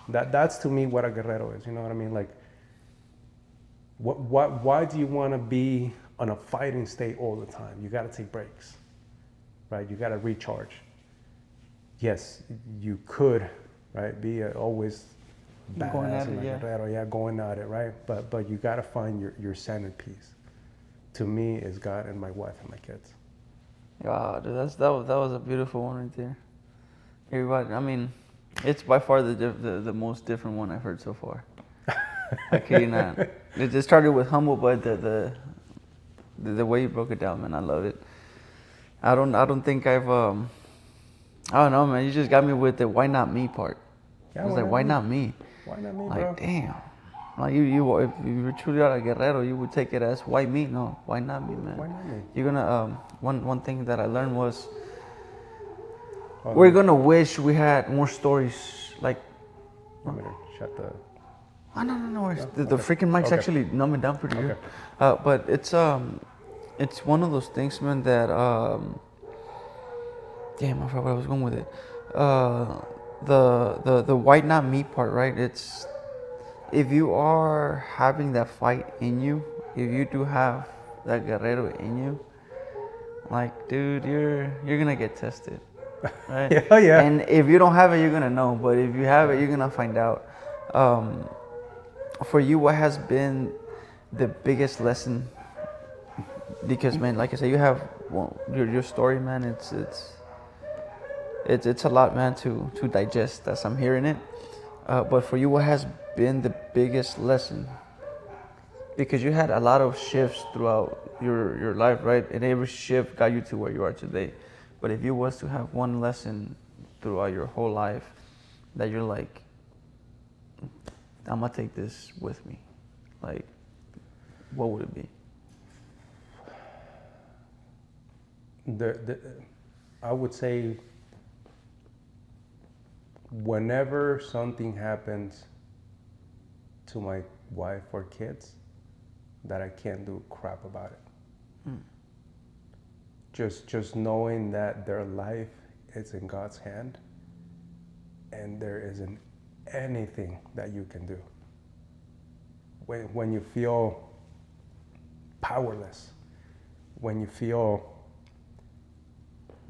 That's to me what a guerrero is. You know what I mean? Like, why do you want to be on a fighting state all the time? You got to take breaks, right? You got to recharge. Yes, you could, right? Be always Going badass at and it, a yeah. guerrero, going at it, right? But you got to find your centerpiece. To me, is God and my wife and my kids. Wow, dude, that was a beautiful one right there. Everybody, I mean, it's by far the most different one I've heard so far. I kid you not. It just started with humble, but the way you broke it down, man, I love it. I don't think I don't know, man. You just got me with the why not me part. Yeah, I was like, why not me? Why not me, Like, bro? damn. Like if you truly are a guerrero, you would take it as why me? No, why not me, man? Why not me? You're gonna one thing that I learned was Hold we're on. gonna wish we had more stories. Like, I'm gonna shut the. oh no worries. No? The Okay. freaking mic's Okay. actually numbing down pretty good. Okay. But it's one of those things, man. That damn, I forgot where I was going with it. The white not me part, right? It's if you are having that fight in you, if you do have that guerrero in you, like, dude, you're gonna get tested, right? Yeah. And if you don't have it, you're gonna know. But if you have it, you're gonna find out. For you, what has been the biggest lesson? Because, man, like I said, you have your story, man. It's a lot, man, to digest as I'm hearing it. But for you, what has been the biggest lesson? Because you had a lot of shifts throughout your life, right? And every shift got you to where you are today. But if you was to have one lesson throughout your whole life that you're like, I'm gonna take this with me, like, what would it be? I would say whenever something happens to my wife or kids, that I can't do crap about it. Just knowing that their life is in God's hand, and there isn't anything that you can do. When you feel powerless, when you feel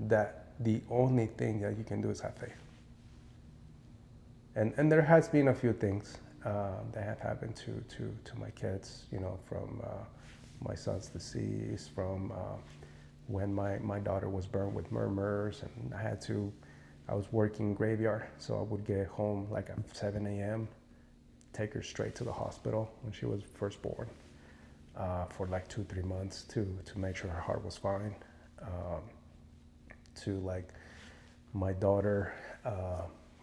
that the only thing that you can do is have faith. And there has been a few things that have happened to my kids, you know, from my son's decease, from when my daughter was burned with murmurs, and I was working graveyard, so I would get home like at 7 a.m., take her straight to the hospital when she was first born for like 2-3 months to make sure her heart was fine. To like my daughter,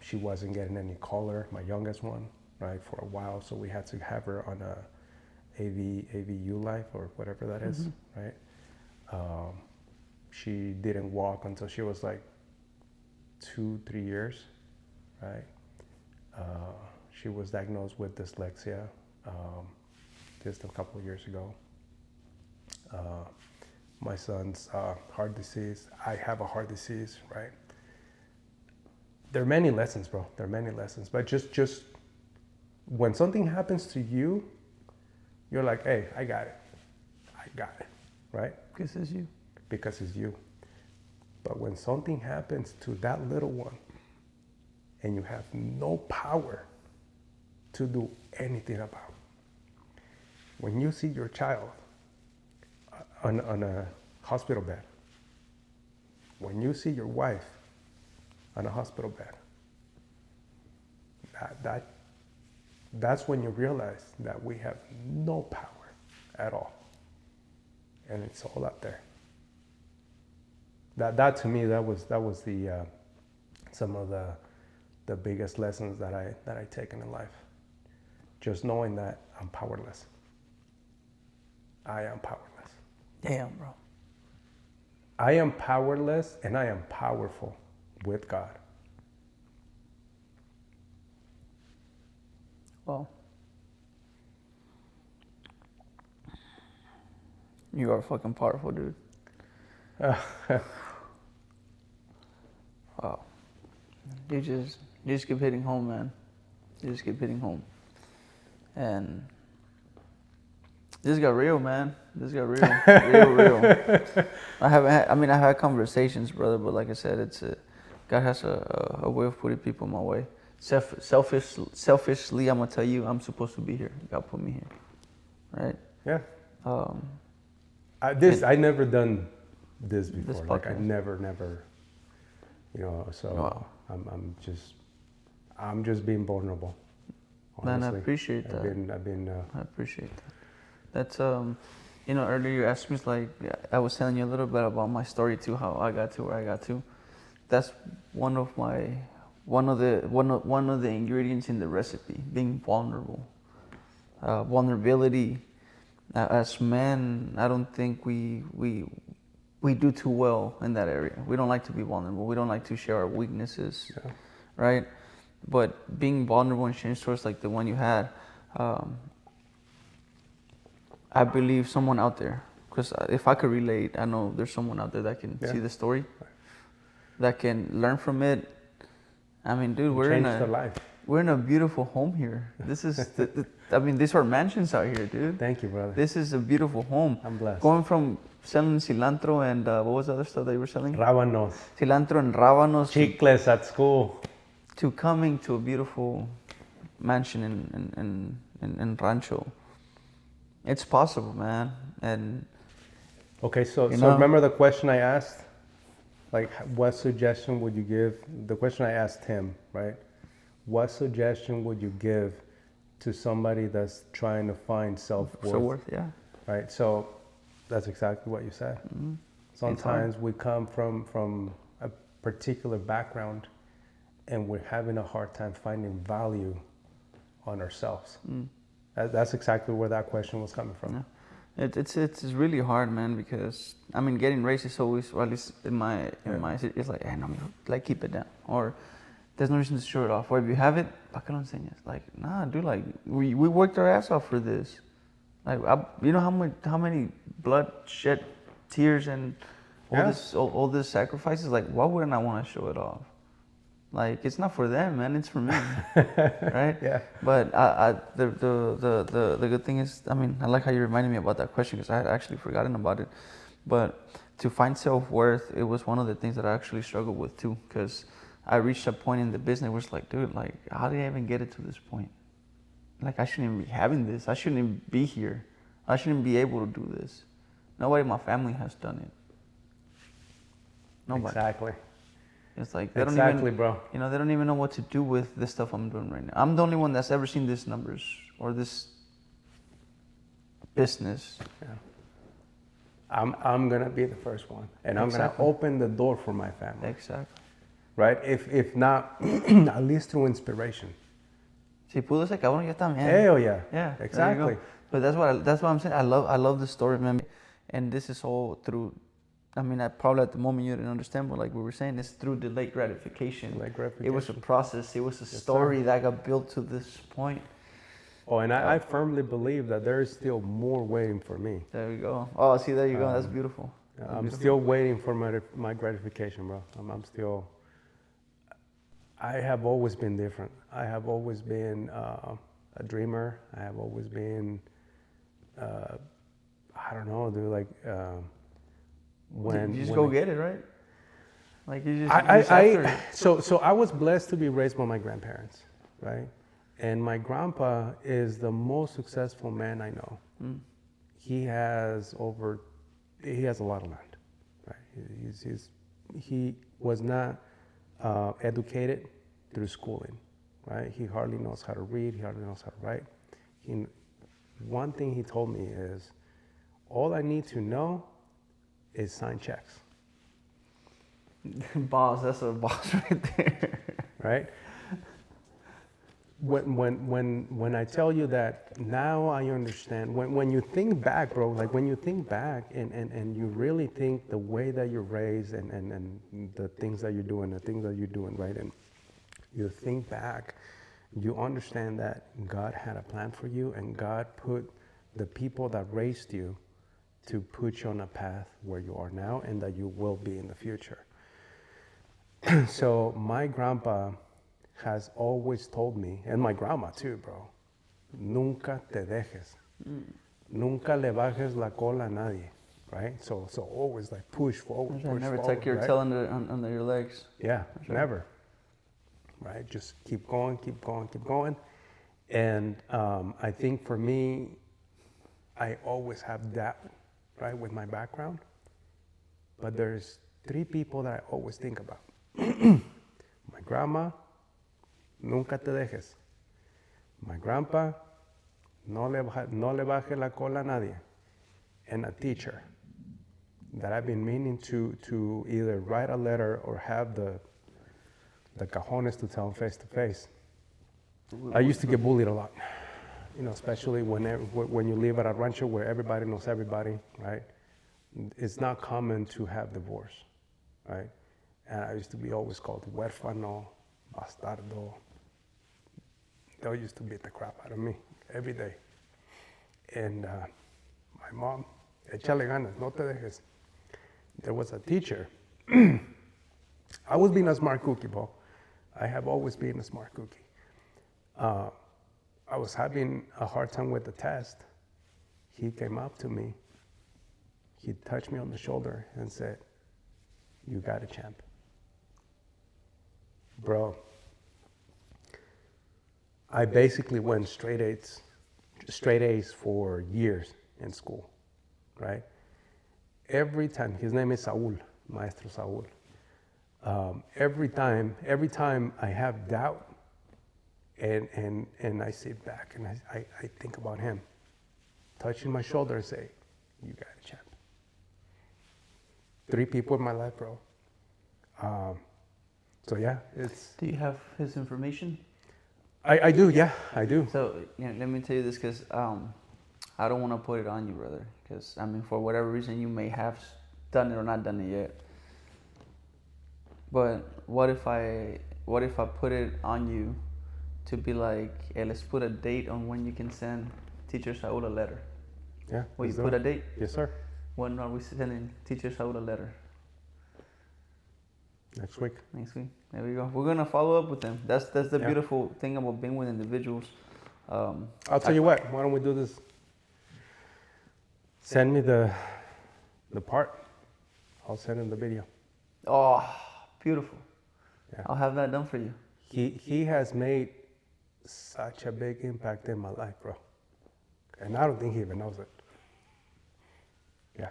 she wasn't getting any color, my youngest one, right, for a while, so we had to have her on a AVU life or whatever that is, right? She didn't walk until she was like 2-3 years, right? She was diagnosed with dyslexia just a couple of years ago. My son's heart disease. I have a heart disease, right? There are many lessons, bro. There are many lessons. But just when something happens to you, you're like, hey, I got it. I got it, right? Because it's you. Because it's you. But when something happens to that little one and you have no power to do anything about it, when you see your child on a hospital bed, when you see your wife on a hospital bed, that's when you realize that we have no power at all, and it's all up there. That to me, that was the some of the biggest lessons that I taken in life. Just knowing that I'm powerless. I am powerless. Damn, bro. I am powerless and I am powerful with God. Well, you are fucking powerful, dude. Wow. You just keep hitting home, man. You just keep hitting home. And this got real, man. This got real. real. I've had conversations, brother, but like I said, God has a way of putting people in my way. Selfishly, I'm gonna tell you, I'm supposed to be here. God put me here, right? Yeah. I never done this before. This like I podcast. never, you know. So Wow. I'm just being vulnerable. Man, I Honestly. appreciate that. I've been. I appreciate that. That's earlier you asked me, like, I was telling you a little bit about my story too, how I got to where I got to. That's one of the ingredients in the recipe, being vulnerable. vulnerability. As men, I don't think we do too well in that area. We don't like to be vulnerable. We don't like to share our weaknesses, right? But being vulnerable and sharing stories like the one you had, I believe someone out there, because if I could relate, I know there's someone out there that can see the story, that can learn from it. I mean, dude, we're in a beautiful home here. This is, I mean, these are mansions out here, dude. Thank you, brother. This is a beautiful home. I'm blessed. Going from selling cilantro and what was the other stuff that you were selling? Rábanos. Cilantro and rábanos. Chicles at school. To coming to a beautiful mansion in Rancho. It's possible, man. And okay, so remember the question I asked? Like, what suggestion would you give? The question I asked him, right? What suggestion would you give to somebody that's trying to find self-worth? Self-worth, yeah. Right, so that's exactly what you said. Mm-hmm. Sometimes we come from a particular background and we're having a hard time finding value on ourselves. That's exactly where that question was coming from. Yeah. It's really hard, man, because I mean, getting raised is always, or at least in my it's like, hey, no, like keep it down, or there's no reason to show it off, or if you have it, ¿pa qué lo enseñas? Like, nah, dude, like we worked our ass off for this. Like, you know how many blood, shed, tears, and all this sacrifices. Like, why wouldn't I want to show it off? Like, it's not for them, man. It's for me, right? Yeah. But the good thing is, I mean, I like how you reminded me about that question because I had actually forgotten about it. But to find self-worth, it was one of the things that I actually struggled with too, because I reached a point in the business where it's like, dude, like, how did I even get it to this point? Like, I shouldn't even be having this. I shouldn't even be here. I shouldn't be able to do this. Nobody in my family has done it. Nobody. Exactly. It's like they don't even, bro. You know, they don't even know what to do with the stuff I'm doing right now. I'm the only one that's ever seen these numbers or this business. Yeah. I'm gonna be the first one, and I'm gonna open the door for my family. Exactly. Right? If not, at least through inspiration. Si pudo ese cabrón, yo también. Hell yeah. Yeah. Exactly. But that's what I'm saying. I love the story, man. And this is all through. I mean, I probably at the moment you didn't understand, but like we were saying, it's through delayed gratification. It was a process. It was a story that got built to this point. Oh, and I firmly believe that there is still more waiting for me. There we go. Oh, see, there you go. That's beautiful. I'm still waiting for my gratification, bro. I have always been different. I have always been a dreamer. I have always been, I don't know, dude, like, you just go get it, right? Like you just So I was blessed to be raised by my grandparents, right? And my grandpa is the most successful man I know. He has a lot of land, right? He was not educated through schooling, right? He hardly knows how to read. He hardly knows how to write. One thing he told me is, all I need to know is sign checks. Boss, that's a boss right there. Right? When I tell you that, now I understand. When you think back, bro, like when you think back and you really think the way that you're raised and the things that you're doing, right? And you think back, you understand that God had a plan for you, and God put the people that raised you to put you on a path where you are now and that you will be in the future. So my grandpa has always told me, and my grandma too, bro, nunca te dejes. Nunca le bajes la cola a nadie, right? So always like push forward, never forward, tuck your tail under your legs. Yeah, sure. Never. Right, just keep going. And I think for me, I always have that, right, with my background. But there's 3 people that I always think about. My grandma, nunca te dejes. My grandpa, no le baje la cola a nadie. And a teacher that I've been meaning to either write a letter or have the cojones to tell him face to face. I used to get bullied a lot. especially when you live at a rancho where everybody knows everybody, right? It's not common to have divorce, right? And I used to be always called huérfano, bastardo. They used to beat the crap out of me every day. And my mom, échale ganas, no te dejes. There was a teacher. I was being a smart cookie, Paul. I have always been a smart cookie. I was having a hard time with the test. He came up to me. He touched me on the shoulder and said, "You got it, champ." Bro, I basically went straight A's for years in school, right? Every time, his name is Saul, Maestro Saul. Every time I have doubt, and I sit back and I think about him, touching my shoulder and say, "You got it, champ." 3 people in my life, bro. So yeah, it's. Do you have his information? I do, yeah, I do. So let me tell you this, because I don't want to put it on you, brother. Because I mean, for whatever reason, you may have done it or not done it yet. But what if I put it on you to be like, hey, let's put a date on when you can send Teacher Saul a letter? Yeah. Will you put a date? Yes, sir. When are we sending Teacher Saul a letter? Next week. Next week. There we go. We're gonna follow up with them. That's the beautiful thing about being with individuals. I'll tell you what. Why don't we do this? Send me the part. I'll send him the video. Oh, beautiful. Yeah. I'll have that done for you. He has made such a big impact in my life, bro. And I don't think he even knows it. Yeah.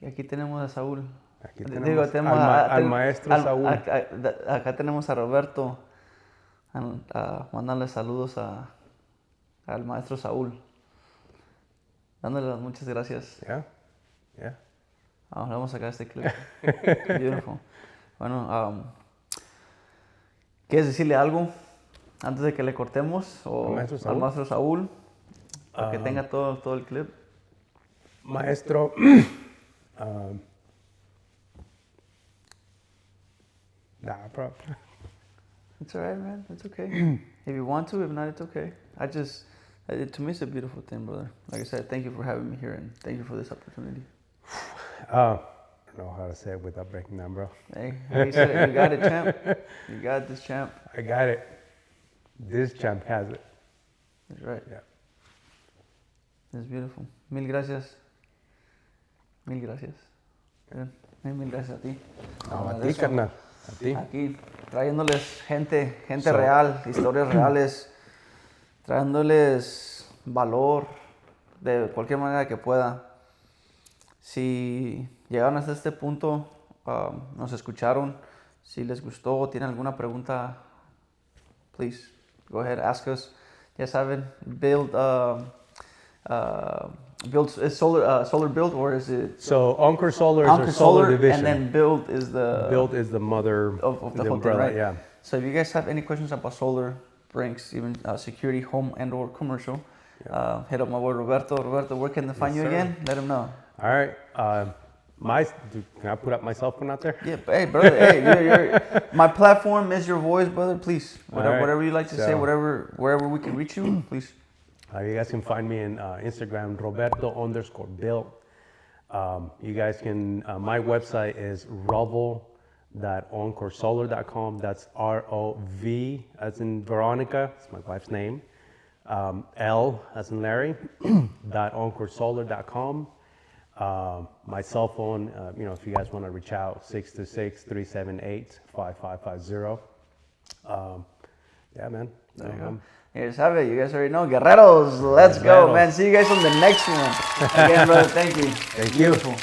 Aquí tenemos a Saúl. Aquí tenemos al maestro Saúl. Acá tenemos a Roberto. Mandarle saludos al maestro Saúl. Dándole las muchas gracias. Yeah. Yeah. Vamos a sacar este clip. Beautiful. Bueno, ¿quieres decirle algo antes de que le cortemos? O al maestro Saúl. Para que tenga todo el clip. Maestro. Nah, bro. It's all right, man. It's okay. If you want to, if not, it's okay. To me, it's a beautiful thing, brother. Like I said, thank you for having me here, and thank you for this opportunity. I don't know how to say it without breaking down, bro. Hey, you said it. You got it, champ. You got this, champ. I got it. This champ has it. That's right. Yeah. It's beautiful. Mil gracias. Mil gracias. Mil gracias a ti. No, a ti, carnal. A ti. Aquí, trayéndoles gente real, historias reales, trayéndoles valor de cualquier manera que pueda. Si llegaron hasta este punto, nos escucharon, si les gustó o tienen alguna pregunta, please go ahead, ask us. Ya saben, build is solar build, or is it? So Encore Solar is Encore our solar division. And then build is the mother of the whole umbrella, thing, right? Yeah. So if you guys have any questions about solar, brinks, even security, home and or commercial, hit up my boy Roberto. Roberto, where can they find you again? Let them know. All right. Can I put up my cell phone out there? Yeah, hey brother, hey, my platform is your voice, brother. Please, whatever you like to say, wherever we can reach you, please. You guys can find me in Instagram, Roberto_build. You guys can, my website is rovel.encoresolar.com. That's ROV as in Veronica, it's my wife's name. L as in Larry, .encoresolar.com. My cell phone, if you guys want to reach out, 626-378-5550. Yeah, man. There you go. Here's have it. You guys already know. Guerreros, let's go, man. See you guys on the next one. Again, brother, thank you. Thank you. Beautiful.